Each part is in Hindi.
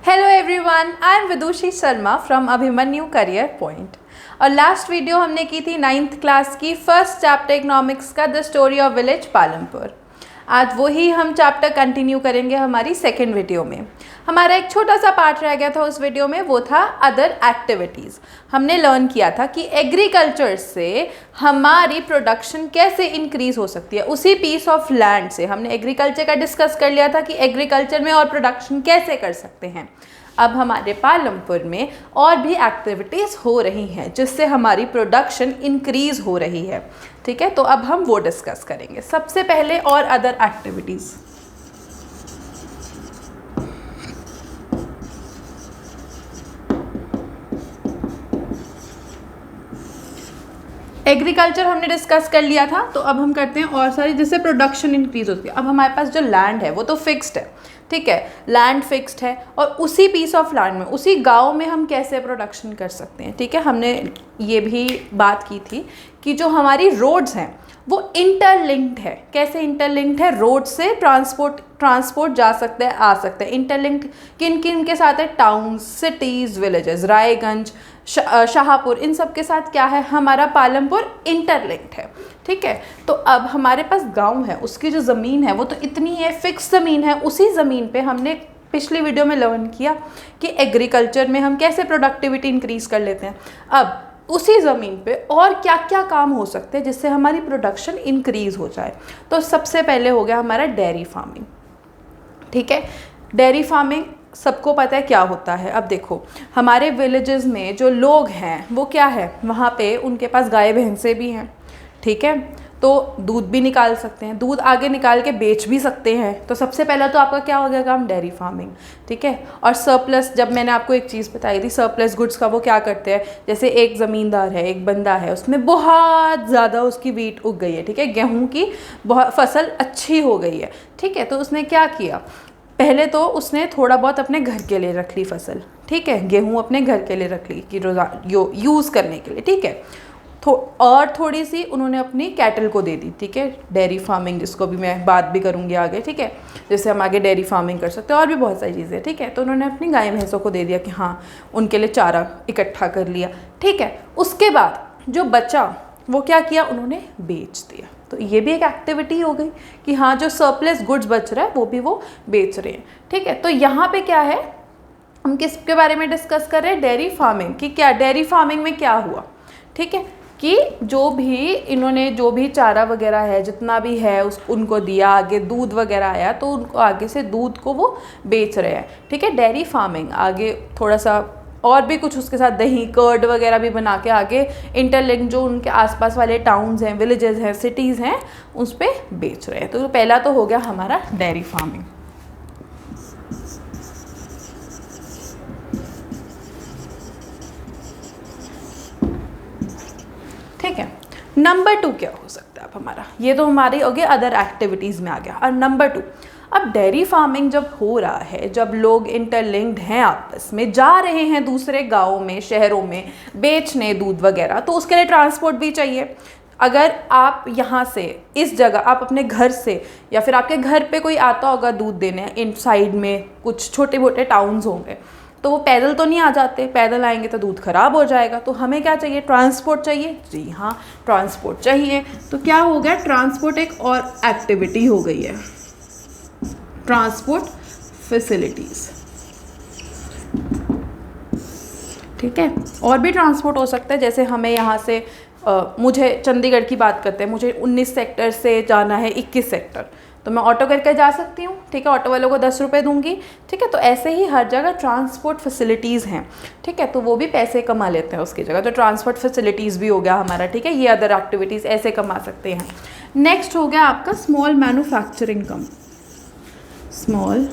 Hello everyone, I am Vidushi Sharma from Abhimanyu career point. और लास्ट वीडियो हमने की थी 9th क्लास की फर्स्ट चैप्टर इकोनॉमिक्स का the story of village Palampur. आज वही हम चैप्टर कंटिन्यू करेंगे हमारी सेकेंड वीडियो में। हमारा एक छोटा सा पार्ट रह गया था उस वीडियो में, वो था अदर एक्टिविटीज़। हमने लर्न किया था कि एग्रीकल्चर से हमारी प्रोडक्शन कैसे इंक्रीज़ हो सकती है। उसी पीस ऑफ लैंड से हमने एग्रीकल्चर का डिस्कस कर लिया था कि एग्रीकल्चर में और प्रोडक्शन कैसे कर सकते हैं। अब हमारे पालमपुर में और भी एक्टिविटीज़ हो रही हैं जिससे हमारी प्रोडक्शन इंक्रीज़ हो रही है। ठीक है, तो अब हम वो डिस्कस करेंगे। सबसे पहले और अदर एक्टिविटीज़। एग्रीकल्चर हमने डिस्कस कर लिया था, तो अब हम करते हैं और सारी जिससे प्रोडक्शन इंक्रीज होती है। अब हमारे पास जो लैंड है वो तो फिक्स्ड है, ठीक है, लैंड फिक्स्ड है, और उसी पीस ऑफ लैंड में उसी गांव में हम कैसे प्रोडक्शन कर सकते हैं। ठीक है, हमने ये भी बात की थी कि जो हमारी रोड्स हैं वो इंटरलिंक्ड है। कैसे इंटरलिंक्ड है? रोड से ट्रांसपोर्ट जा सकते हैं, आ सकते हैं। इंटरलिंक्ड किन किन के साथ है? Towns, cities, villages, Raiganj, Shahpur, इन सब के साथ क्या है? हमारा पालमपुर इंटरलिंक्ड है। ठीक है, तो अब हमारे पास गांव है, उसकी जो ज़मीन है वो तो इतनी है, फिक्स ज़मीन है। उसी ज़मीन पे हमने पिछली वीडियो में लर्न किया कि एग्रीकल्चर में हम कैसे प्रोडक्टिविटी इंक्रीज़ कर लेते हैं। अब उसी ज़मीन पे और क्या क्या काम हो सकते हैं जिससे हमारी प्रोडक्शन इंक्रीज़ हो जाए। तो सबसे पहले हो गया हमारा डेयरी फार्मिंग। ठीक है, डेयरी फार्मिंग सबको पता है क्या होता है। अब देखो, हमारे विलेजेस में जो लोग हैं वो क्या है, वहाँ पे उनके पास गाय भैंसे भी हैं। ठीक है, तो दूध भी निकाल सकते हैं, दूध आगे निकाल के बेच भी सकते हैं। तो सबसे पहला तो आपका क्या हो गया काम? Dairy farming. ठीक है, और सरप्लस, जब मैंने आपको एक चीज़ बताई थी सरप्लस गुड्स का, वो क्या करते हैं, जैसे एक ज़मींदार है, एक बंदा है, उसमें बहुत ज़्यादा उसकी वीट उग गई है। ठीक है, गेहूँ की बहुत फसल अच्छी हो गई है। ठीक है, तो उसने क्या किया, पहले तो उसने थोड़ा बहुत अपने घर के लिए रख ली फसल। ठीक है, गेहूँ अपने घर के लिए रख ली कि यूज़ करने के लिए। ठीक है, और थोड़ी सी उन्होंने अपनी कैटल को दे दी। ठीक है, डेयरी फार्मिंग, जिसको भी मैं बात भी करूँगी आगे। ठीक है, जैसे हम आगे डेयरी फार्मिंग कर सकते हैं, और भी बहुत सारी चीज़ें। ठीक है, तो उन्होंने अपनी गाय भैंसों को दे दिया कि हाँ, उनके लिए चारा इकट्ठा कर लिया। ठीक है, उसके बाद जो बचा वो क्या किया, उन्होंने बेच दिया। तो ये भी एक एक्टिविटी हो गई कि हाँ, जो सरप्लस गुड्स बच रहा है वो भी वो बेच रहे हैं। ठीक है, तो यहाँ पे क्या है, हम किसके बारे में डिस्कस कर रहे हैं? डेयरी फार्मिंग की। क्या डेयरी फार्मिंग में क्या हुआ? ठीक है, कि जो भी चारा वगैरह है, जितना भी है उनको दिया, आगे दूध वगैरह आया तो उनको आगे से दूध को वो बेच रहे हैं। ठीक है, डेयरी फार्मिंग आगे थोड़ा सा और भी कुछ उसके साथ दही, कर्ड वगैरह भी बना के आगे इंटरलिंक जो उनके आसपास वाले टाउन्स हैं, विलेजेस हैं, सिटीज़ हैं, उस पर बेच रहे हैं। तो पहला तो हो गया हमारा डेयरी फार्मिंग। ठीक है, नंबर 2 क्या हो सकता है अब हमारा? ये तो हमारी हो गया अदर एक्टिविटीज़ में आ गया। और नंबर 2, अब डेयरी फार्मिंग जब हो रहा है, जब लोग इंटरलिंक्ड हैं, आपस में जा रहे हैं दूसरे गाँवों में, शहरों में बेचने दूध वगैरह, तो उसके लिए ट्रांसपोर्ट भी चाहिए। अगर आप यहाँ से इस जगह, आप अपने घर से, या फिर आपके घर पे कोई आता होगा दूध देने, इन साइड में कुछ छोटे मोटे टाउन्स होंगे, तो वो पैदल तो नहीं आ जाते, पैदल आएंगे तो दूध खराब हो जाएगा। तो हमें क्या चाहिए? ट्रांसपोर्ट चाहिए। जी हाँ, ट्रांसपोर्ट चाहिए। तो क्या हो गया, ट्रांसपोर्ट एक और एक्टिविटी हो गई है, ट्रांसपोर्ट फैसिलिटीज़। ठीक है, और भी ट्रांसपोर्ट हो सकता है, जैसे हमें यहाँ से मुझे चंडीगढ़ की बात करते हैं, मुझे 19 सेक्टर से जाना है 21 सेक्टर, तो मैं ऑटो करके जा सकती हूँ। ठीक है, ऑटो वालों को 10 रुपये दूंगी। ठीक है, तो ऐसे ही हर जगह ट्रांसपोर्ट फैसिलिटीज़ हैं। ठीक है, तो वो भी पैसे कमा लेते हैं उसकी जगह, तो ट्रांसपोर्ट फैसिलिटीज़ भी हो गया हमारा। ठीक है, ये अदर एक्टिविटीज़ ऐसे कमा सकते हैं। नेक्स्ट हो गया आपका स्मॉल मैन्युफैक्चरिंग स्मॉल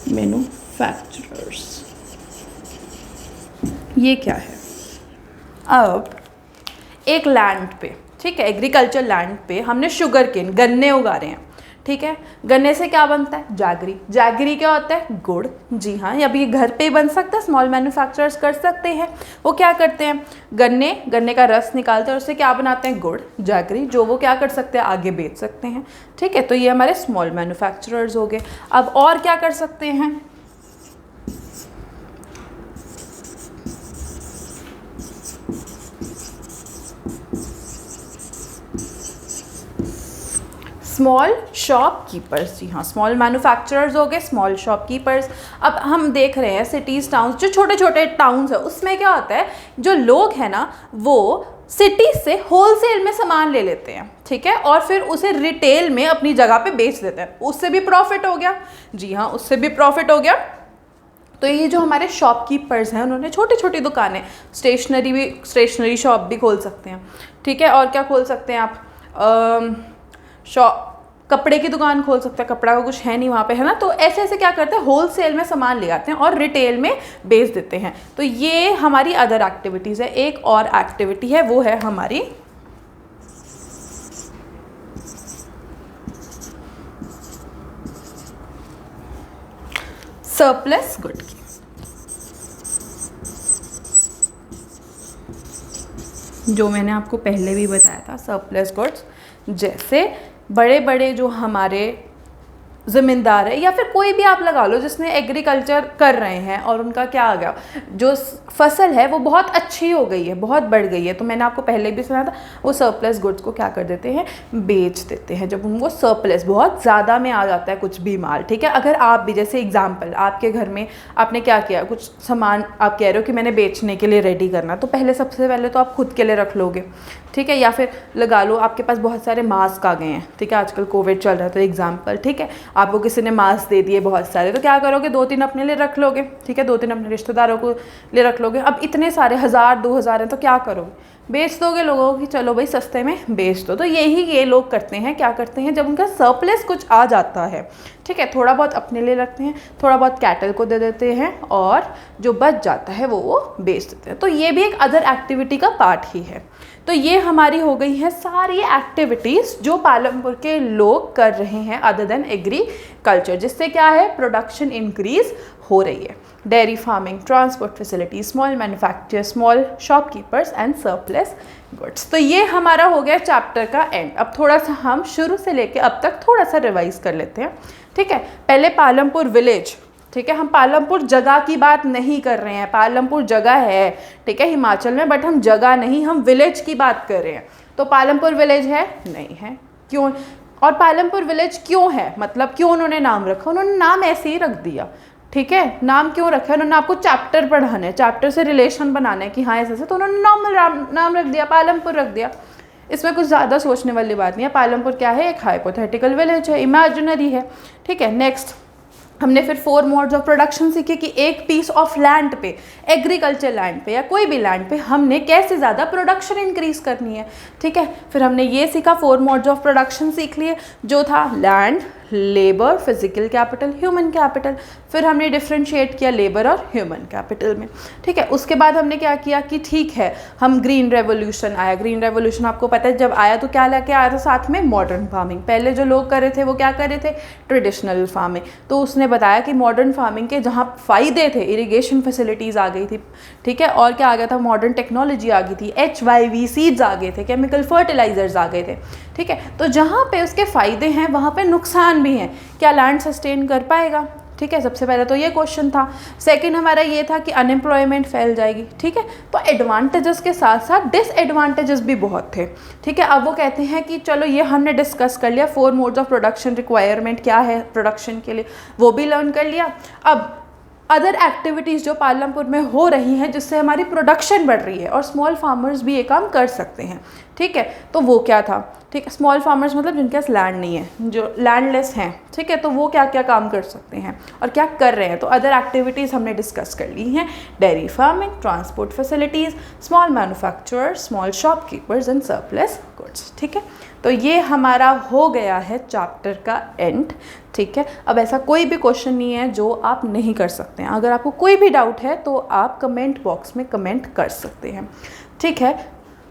मैन्युफैक्चरर्स। ये क्या है? अब एक लैंड पे, ठीक है, एग्रीकल्चर लैंड पे हमने शुगर केन, गन्ने उगा रहे हैं। ठीक है, गन्ने से क्या बनता है? जैगरी। जैगरी क्या होता है? गुड़। जी हाँ, अब ये घर पे ही बन सकता है, स्मॉल मैन्युफैक्चरर्स कर सकते हैं। वो क्या करते हैं, गन्ने का रस निकालते हैं, उससे क्या बनाते हैं? गुड़, जैगरी, जो वो क्या कर सकते हैं? आगे बेच सकते हैं। ठीक है, तो ये हमारे स्मॉल मैन्युफैक्चरर्स हो गए। अब और क्या कर सकते हैं? स्मॉल शॉपकीपर्स, जी हाँ, स्मॉल मैन्युफैक्चरर्स हो गए, स्मॉल शॉपकीपर्स। अब हम देख रहे हैं सिटीज़, टाउन्स, जो छोटे छोटे टाउन्स है उसमें क्या होता है, जो लोग हैं ना वो सिटी से होलसेल में सामान ले लेते हैं, ठीक है, और फिर उसे रिटेल में अपनी जगह पे बेच देते हैं, उससे भी प्रॉफिट हो गया, जी हाँ, उससे भी प्रॉफिट हो गया। तो ये जो हमारे शॉपकीपर्स हैं उन्होंने छोटी छोटी दुकानें, स्टेशनरी शॉप भी खोल सकते हैं, ठीक है, और क्या खोल सकते हैं आप, शॉप, कपड़े की दुकान खोल सकते हैं, कपड़ा का कुछ है नहीं वहाँ पे, है ना। तो ऐसे ऐसे क्या करते हैं, होलसेल में सामान ले आते हैं और रिटेल में बेच देते हैं। तो ये हमारी अदर एक्टिविटीज़ है। एक और एक्टिविटी है, वो है हमारी सरप्लस गुड की। जो मैंने आपको पहले भी बताया था, सरप्लस गुड्स, जैसे बड़े बड़े जो हमारे ज़मींदार है या फिर कोई भी आप लगा लो जिसने एग्रीकल्चर कर रहे हैं और उनका क्या आ गया, जो फसल है वो बहुत अच्छी हो गई है, बहुत बढ़ गई है, तो मैंने आपको पहले भी सुना था, वो सरप्लस गुड्स को क्या कर देते हैं, बेच देते हैं। जब उनको सरप्लस बहुत ज़्यादा में आ जाता है कुछ भी माल, ठीक है। अगर आप भी, जैसे एग्जांपल, आपके घर में आपने क्या किया, कुछ सामान आप कह रहे हो कि मैंने बेचने के लिए रेडी करना, तो पहले सबसे पहले तो आप खुद के लिए रख लोगे, ठीक है, या फिर लगा लो आपके पास बहुत सारे मास्क आ गए हैं, ठीक है, आजकल कोविड चल रहा है तो एग्जांपल, ठीक है, आपको किसी ने मास्क दे दिए बहुत सारे, तो क्या करोगे, 2-3 अपने लिए रख लोगे, ठीक है, 2-3 अपने रिश्तेदारों को लिए रख लोगे। अब इतने सारे 1000-2000 हैं तो क्या करोगे, बेच दोगे लोगों को कि चलो भाई सस्ते में बेच दो। तो यही ये लोग करते हैं, क्या करते हैं, जब उनका सरप्लस कुछ आ जाता है, ठीक है, थोड़ा बहुत अपने लिए रखते हैं, थोड़ा बहुत कैटल को दे देते हैं और जो बच जाता है वो बेच देते हैं। तो ये भी एक अदर एक्टिविटी का पार्ट ही है। तो ये हमारी हो गई है सारी एक्टिविटीज़ जो पालमपुर के लोग कर रहे हैं अदर देन एग्रीकल्चर, जिससे क्या है, प्रोडक्शन इंक्रीज हो रही है। Dairy farming, transport facility, small manufacture, small shopkeepers and surplus goods. तो ये हमारा हो गया चैप्टर का एंड। अब थोड़ा सा हम शुरू से लेके अब तक थोड़ा सा रिवाइज कर लेते हैं, ठीक है। पहले पालमपुर विलेज, ठीक है, हम पालमपुर जगह की बात नहीं कर रहे हैं, पालमपुर जगह है, ठीक है, हिमाचल में, बट हम जगह नहीं, हम विलेज की बात कर रहे हैं। तो पालमपुर विलेज है, नहीं है, क्यों, और पालमपुर विलेज क्यों है, मतलब क्यों उन्होंने नाम रखा, उन्होंने नाम ऐसे ही रख दिया, ठीक है। नाम क्यों रखा है, उन्होंने आपको चैप्टर पढ़ाना है, चैप्टर से रिलेशन बनाना है कि हाँ ऐसे से, तो उन्होंने नॉर्मल नाम रख दिया, पालमपुर रख दिया। इसमें कुछ ज़्यादा सोचने वाली बात नहीं है। पालमपुर क्या है, एक हाइपोथेटिकल विलेज है, इमेजिनरी है, ठीक है। नेक्स्ट हमने फिर 4 मोड्स ऑफ प्रोडक्शन सीखे कि एक पीस ऑफ लैंड पे, एग्रीकल्चर लैंड पे या कोई भी लैंड पे हमने कैसे ज़्यादा प्रोडक्शन इंक्रीज करनी है, ठीक है। फिर हमने ये सीखा, 4 मोड्स ऑफ प्रोडक्शन सीख लिए, जो था land, labour, physical capital, human capital. फिर हमने डिफ्रेंशिएट किया लेबर और ह्यूमन कैपिटल में, ठीक है। उसके बाद हमने क्या किया कि ठीक है, हम ग्रीन रेवोल्यूशन आया, ग्रीन रेवोल्यूशन आपको पता है जब आया तो क्या लेके आया था साथ में, मॉडर्न फार्मिंग। पहले जो लोग कर रहे थे वो क्या कर रहे थे, ट्रेडिशनल फार्मिंग। तो उसने बताया कि मॉडर्न फार्मिंग के जहाँ फ़ायदे थे, इरिगेशन फैसिलिटीज़ आ गई थी, ठीक है, और क्या आ गया था, मॉडर्न टेक्नोलॉजी आ गई थी, HYV सीड्स आ गए थे, केमिकल फर्टिलाइजर्स आ गए थे, ठीक है। तो जहाँ पे उसके फ़ायदे हैं वहाँ पे नुकसान भी हैं। क्या लैंड सस्टेन कर पाएगा, ठीक है, सबसे पहले तो ये क्वेश्चन था। सेकंड हमारा ये था कि अनएम्प्लॉयमेंट फैल जाएगी, ठीक है। तो एडवांटेजेस के साथ साथ डिसएडवांटेजेस भी बहुत थे, ठीक है। अब वो कहते हैं कि चलो ये हमने डिस्कस कर लिया, 4 मोड्स ऑफ प्रोडक्शन, रिक्वायरमेंट क्या है प्रोडक्शन के लिए वो भी लर्न कर लिया। अब अदर एक्टिविटीज़ जो पालमपुर में हो रही हैं जिससे हमारी प्रोडक्शन बढ़ रही है और स्मॉल फार्मर्स भी ये काम कर सकते हैं, ठीक है। तो वो क्या था, ठीक है, स्मॉल फार्मर्स मतलब जिनके पास लैंड नहीं है, जो लैंडलेस हैं, ठीक है, तो वो क्या क्या काम कर सकते हैं और क्या कर रहे हैं। तो अदर एक्टिविटीज़ हमने डिस्कस कर ली हैं, dairy farming, transport facilities, small manufacturers, small shopkeepers and surplus goods, ठीक है। तो ये हमारा हो गया है चैप्टर का एंड, ठीक है। अब ऐसा कोई भी क्वेश्चन नहीं है जो आप नहीं कर सकते हैं। अगर आपको कोई भी डाउट है तो आप कमेंट बॉक्स में कमेंट कर सकते हैं, ठीक है।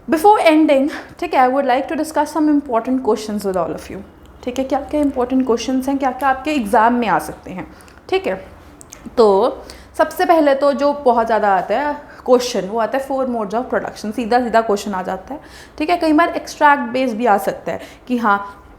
बिफोर एंडिंग, ठीक है, I would like to discuss some important questions with all of you, ठीक है। क्या क्या इंपॉर्टेंट क्वेश्चंस हैं, क्या क्या आपके एग्ज़ाम में आ सकते हैं, ठीक है। तो सबसे पहले तो जो बहुत ज़्यादा आता है क्वेश्चन, वो आता है 4 मोड्स ऑफ प्रोडक्शन, सीधा सीधा क्वेश्चन आ जाता है, ठीक है। कई बार एक्सट्रैक्ट बेस भी आ सकता है कि हाँ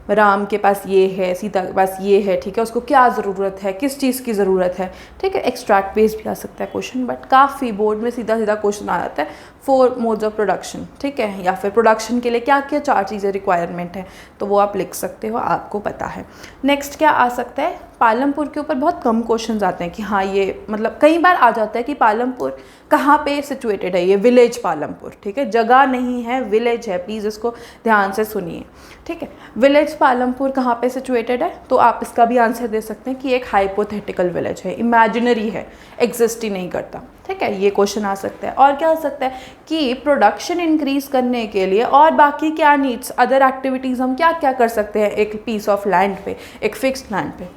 राम के पास ये है, सीता के पास ये है, ठीक है, उसको क्या ज़रूरत है, किस चीज़ की ज़रूरत है, ठीक है। एक्सट्रैक्ट बेस्ड भी आ सकता है क्वेश्चन, बट काफ़ी बोर्ड में सीधा सीधा क्वेश्चन आ जाता है 4 मोड्स ऑफ प्रोडक्शन, ठीक है, या फिर प्रोडक्शन के लिए क्या क्या 4 चीज़ें रिक्वायरमेंट है, तो वो आप लिख सकते हो, आपको पता है। नेक्स्ट क्या आ सकता है, पालमपुर के ऊपर बहुत कम क्वेश्चंस आते हैं कि हाँ ये मतलब कई बार आ जाता है कि पालमपुर कहाँ पे सिचुएटेड है, ये विलेज पालमपुर, ठीक है, जगह नहीं है, विलेज है, प्लीज़ इसको ध्यान से सुनिए, ठीक है। विलेज पालमपुर कहाँ पे सिचुएटेड है, तो आप इसका भी आंसर दे सकते हैं कि एक हाइपोथेटिकल विलेज है, इमेजिनरी है, एग्जिस्ट ही नहीं करता, ठीक है, ये क्वेश्चन आ सकता है। और क्या आ सकता है कि प्रोडक्शन इंक्रीज करने के लिए और बाकी क्या नीड्स, अदर एक्टिविटीज़ हम क्या क्या कर सकते हैं एक पीस ऑफ लैंड पे, एक फिक्स्ड लैंड पे,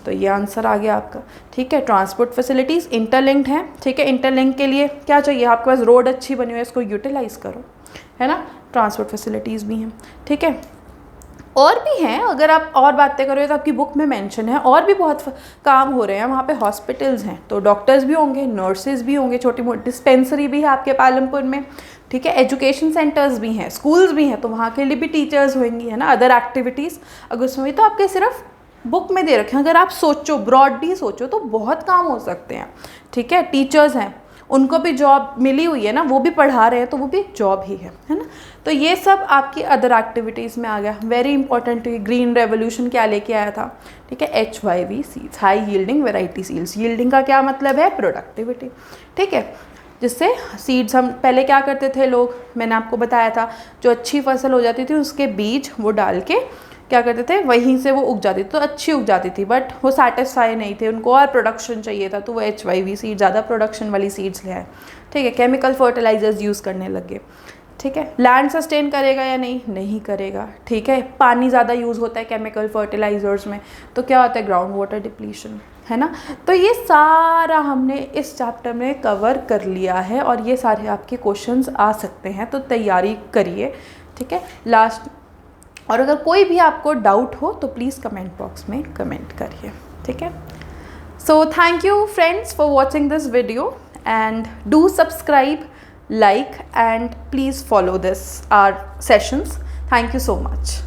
तो ये आंसर आ गया आपका, ठीक है। ट्रांसपोर्ट फैसिलिटीज़ इंटरलिंक्ड हैं, ठीक है, इंटरलिंक के लिए क्या चाहिए, आपके पास रोड अच्छी बनी हुई है, इसको यूटिलाइज़ करो, है ना, ट्रांसपोर्ट फैसिलिटीज़ भी हैं, ठीक है। और भी हैं, अगर आप और बातें करोगे तो आपकी बुक में मेंशन है, और भी बहुत काम हो रहे हैं वहाँ पे, हॉस्पिटल्स हैं तो डॉक्टर्स भी होंगे, नर्सेज भी होंगे, छोटी मोटी डिस्पेंसरी भी है आपके पालमपुर में, ठीक है, एजुकेशन सेंटर्स भी हैं, स्कूल्स भी हैं, तो वहाँ के लिए भी टीचर्स होंगी, है ना, अदर एक्टिविटीज़ अगर उसमें भी, तो आपके सिर्फ बुक में दे रखे हैं, अगर आप सोचो ब्रॉडली सोचो तो बहुत काम हो सकते हैं, ठीक है। टीचर्स हैं, उनको भी जॉब मिली हुई है ना, वो भी पढ़ा रहे हैं, तो वो भी एक जॉब ही है ना। तो ये सब आपकी अदर एक्टिविटीज़ में आ गया। वेरी इंपॉर्टेंट, ग्रीन रेवोल्यूशन क्या लेके आया था, ठीक है, HYV seeds, high yielding variety seeds. Yielding का क्या मतलब है, प्रोडक्टिविटी, ठीक है, जिससे सीड्स हम पहले क्या करते थे लोग, मैंने आपको बताया था, जो अच्छी फसल हो जाती थी उसके बीज वो डाल के क्या करते थे, वहीं से वो उग जाती थी, तो अच्छी उग जाती थी, बट वो सेटिस्फाई नहीं थे, उनको और प्रोडक्शन चाहिए था, तो वो HYV सीड, ज़्यादा प्रोडक्शन वाली सीड्स ले आए, ठीक है। केमिकल फर्टिलाइजर्स यूज़ करने लगे, ठीक है। लैंड सस्टेन करेगा या नहीं, नहीं करेगा, ठीक है। पानी ज़्यादा यूज़ होता है केमिकल फर्टिलाइजर्स में, तो क्या होता है, ग्राउंड वाटर डिप्लीशन, है ना। तो ये सारा हमने इस चैप्टर में कवर कर लिया है, और ये सारे आपके क्वेश्चंस आ सकते हैं, तो तैयारी करिए, ठीक है। लास्ट, और अगर कोई भी आपको डाउट हो तो प्लीज़ कमेंट बॉक्स में कमेंट करिए, ठीक है। So thank you friends for watching this video, and do subscribe, like, and please follow our sessions. Thank you so much.